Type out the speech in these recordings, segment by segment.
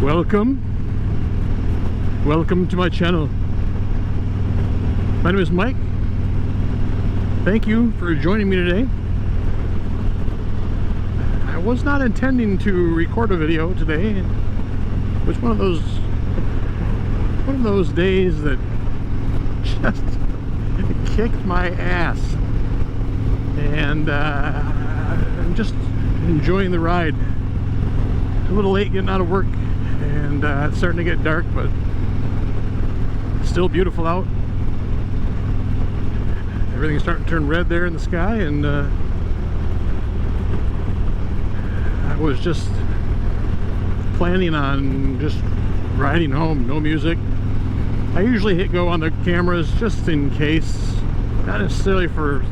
Welcome to my channel. My name is Mike. Thank you for joining me today. I was not intending to record a video today. It was one of those days that just kicked my ass, and I'm just enjoying the ride. A little late getting out of work, and it's starting to get dark, but still beautiful out. Everything's starting to turn red there in the sky, and I was just planning on just riding home, no music. I usually hit go on the cameras just in case, not necessarily for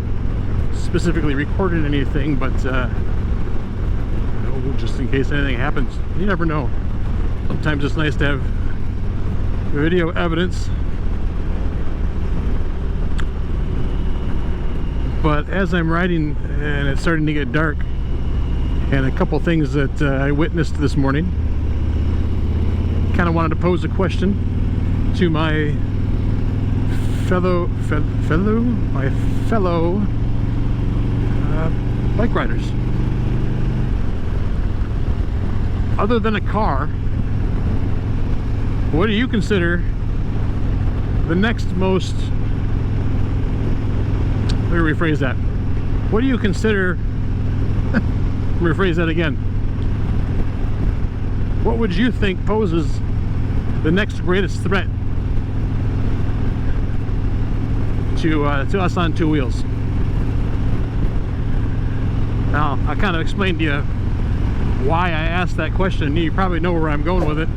specifically recording anything, but just in case anything happens. You never know. Sometimes it's nice to have video evidence. But as I'm riding and it's starting to get dark, and a couple things that I witnessed this morning, kind of wanted to pose a question to my fellow bike riders. Other than a car, what do you consider the next most, let me rephrase that. What do you consider, rephrase that again. What would you think poses the next greatest threat to us on two wheels? Now, I kind of explained to you why I asked that question. You probably know where I'm going with it,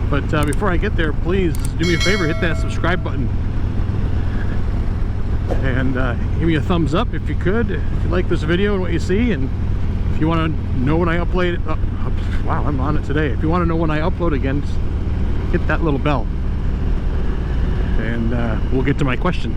but before I get there, please do me a favor, hit that subscribe button and give me a thumbs up if you could, if you like this video and what you see. And if you want to know when I upload, wow, I'm on it today. If you want to know when I upload again, just hit that little bell, and we'll get to my question.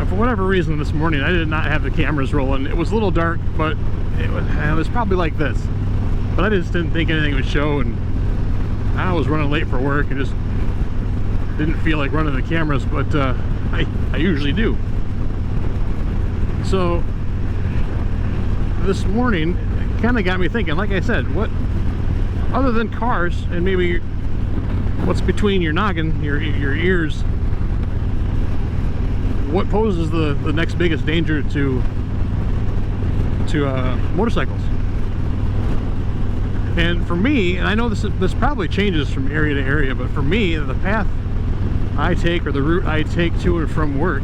For whatever reason this morning, I did not have the cameras rolling. It was a little dark, but it was probably like this. But I just didn't think anything would show, and I was running late for work and just didn't feel like running the cameras, but I usually do. So this morning, it kind of got me thinking, like I said, what, other than cars and maybe what's between your noggin, your ears, what poses the next biggest danger to motorcycles? And for me, and I know this probably changes from area to area, but for me, the path I take, or the route I take to and from work,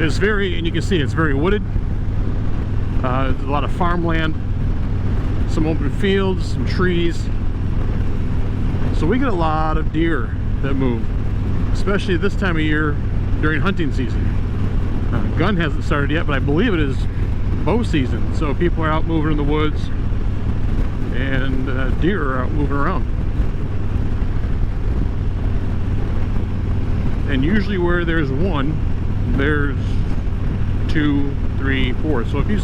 is very, and you can see it's very wooded. There's a lot of farmland, some open fields, some trees. So we get a lot of deer that move, especially this time of year during hunting season. Gun hasn't started yet, but I believe it is bow season, so people are out moving in the woods, and deer are out moving around. And usually where there's one, there's 2, 3, 4. So if you,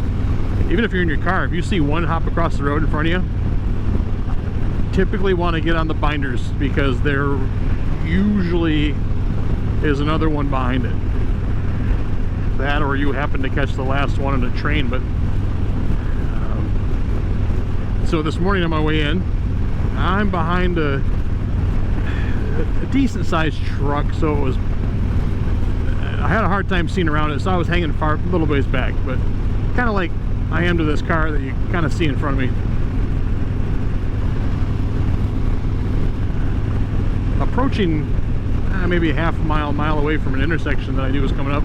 even if you're in your car, if you see one hop across the road in front of you, typically want to get on the binders, because there usually is another one behind it. That, or you happen to catch the last one in a train. But so this morning on my way in, I'm behind a decent sized truck, so it was, I had a hard time seeing around it, so I was hanging far, a little ways back, but kind of like I am to this car that you kind of see in front of me. Approaching maybe a half mile away from an intersection that I knew was coming up,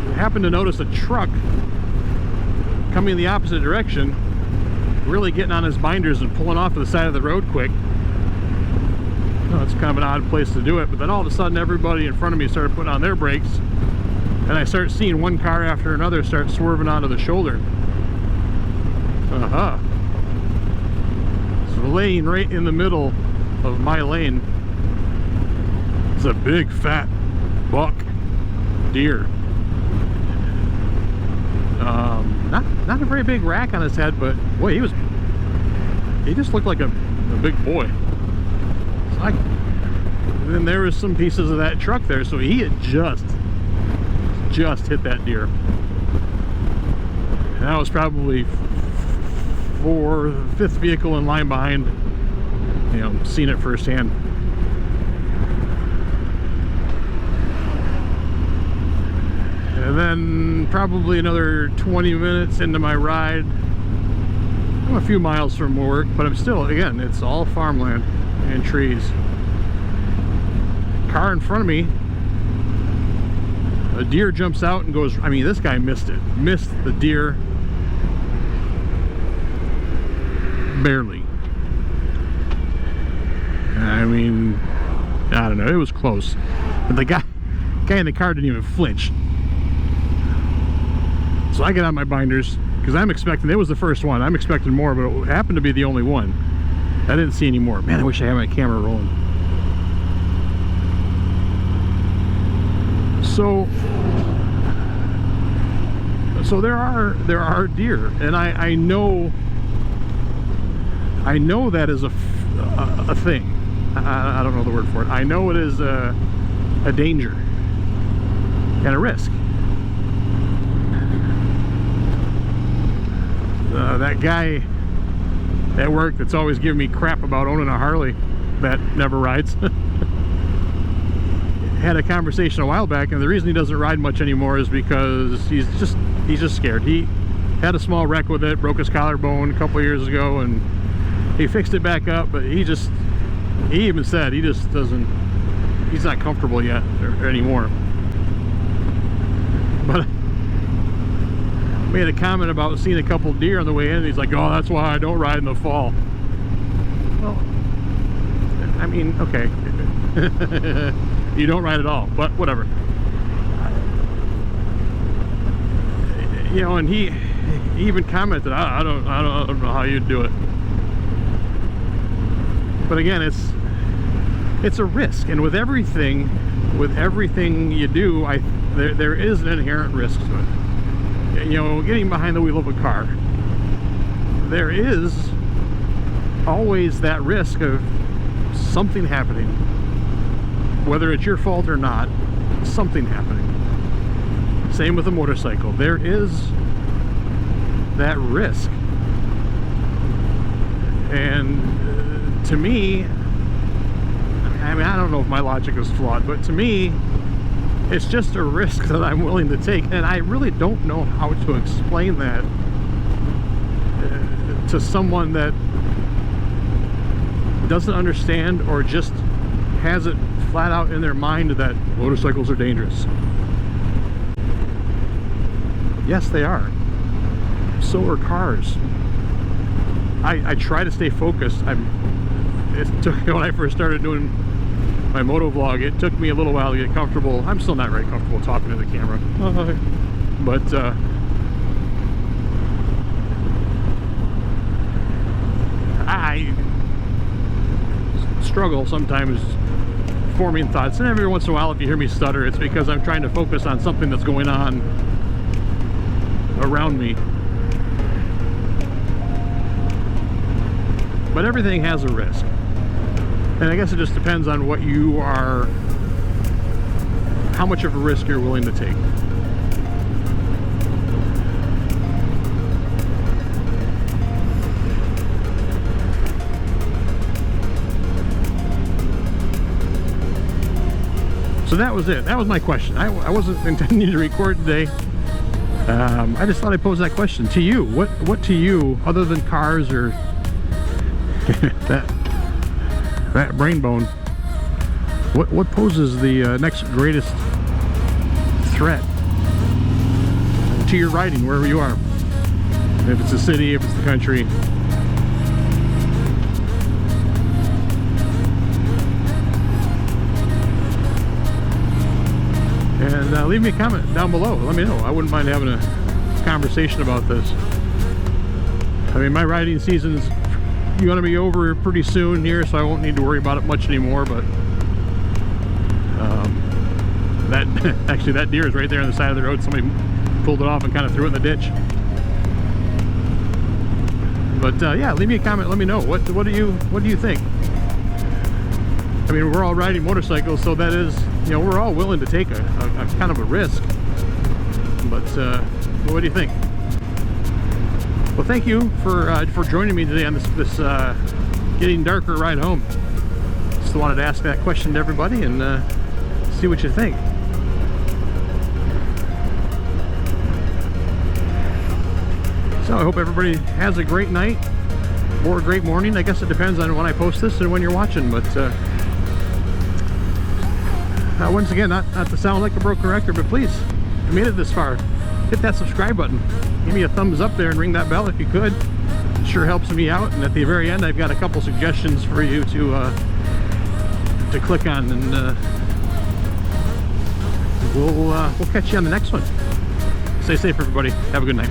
I happened to notice a truck coming in the opposite direction, really getting on his binders and pulling off to the side of the road quick. Oh, it's kind of an odd place to do it, but then all of a sudden everybody in front of me started putting on their brakes, and I start seeing one car after another start swerving onto the shoulder. So laying right in the middle of my lane is a big fat buck deer. Not a very big rack on his head, but boy, he just looked like a big boy. So and then there was some pieces of that truck there, so he had just hit that deer. And that was probably fifth vehicle in line behind. You know, seen it firsthand. And then probably another 20 minutes into my ride, I'm a few miles from work, but I'm still, again, it's all farmland and trees. Car in front of me, a deer jumps out and goes, I mean, this guy missed the deer barely. I mean, I don't know, it was close, but the guy in the car didn't even flinch. So I get out my binders because I'm expecting, it was the first one, I'm expecting more, but it happened to be the only one. I didn't see any more. Man, I wish I had my camera rolling. So there are deer, and I know that is a thing. I don't know the word for it. I know it is a danger and a risk. That guy at work that's always giving me crap about owning a Harley that never rides had a conversation a while back, and the reason he doesn't ride much anymore is because he's just scared. He had a small wreck with it, broke his collarbone a couple years ago, and he fixed it back up, but he even said he's not comfortable yet anymore. But I made a comment about seeing a couple deer on the way in, and he's like, oh, that's why I don't ride in the fall. Well, I mean, okay. You don't ride at all, but whatever. You know, and he even commented, I don't know how you'd do it. But again, it's a risk, and with everything you do, there is an inherent risk to it. You know, getting behind the wheel of a car, there is always that risk of something happening, whether it's your fault or not, something happening. Same with a motorcycle, there is that risk. And to me, I mean, I don't know if my logic is flawed, but to me, it's just a risk that I'm willing to take, and I really don't know how to explain that to someone that doesn't understand, or just has it flat out in their mind that motorcycles are dangerous. Yes, they are. So are cars. I try to stay focused. It took, when I first started doing my motovlog, it took me a little while to get comfortable. I'm still not very comfortable talking to the camera, but I struggle sometimes forming thoughts, and every once in a while if you hear me stutter, it's because I'm trying to focus on something that's going on around me. But everything has a risk. And I guess it just depends on what you are, how much of a risk you're willing to take. So that was it. That was my question. I wasn't intending to record today. I just thought I'd pose that question to you. What to you, other than cars or that brain bone, what poses the next greatest threat to your riding wherever you are? If it's the city, if it's the country. And leave me a comment down below. Let me know. I wouldn't mind having a conversation about this. I mean, my riding season's going to be over pretty soon here, so I won't need to worry about it much anymore. But that actually, that deer is right there on the side of the road. Somebody pulled it off and kind of threw it in the ditch. But yeah, leave me a comment. Let me know what do you think? I mean, we're all riding motorcycles, so that is, you know, we're all willing to take a kind of a risk. But what do you think? Well, thank you for joining me today on this getting darker ride home. Just wanted to ask that question to everybody and see what you think. So I hope everybody has a great night or a great morning. I guess it depends on when I post this and when you're watching. But once again, not to sound like a broken record, but please, if you made it this far, hit that subscribe button. Give me a thumbs up there and ring that bell if you could. It sure helps me out. And at the very end, I've got a couple suggestions for you to click on, and we'll catch you on the next one. Stay safe, everybody. Have a good night.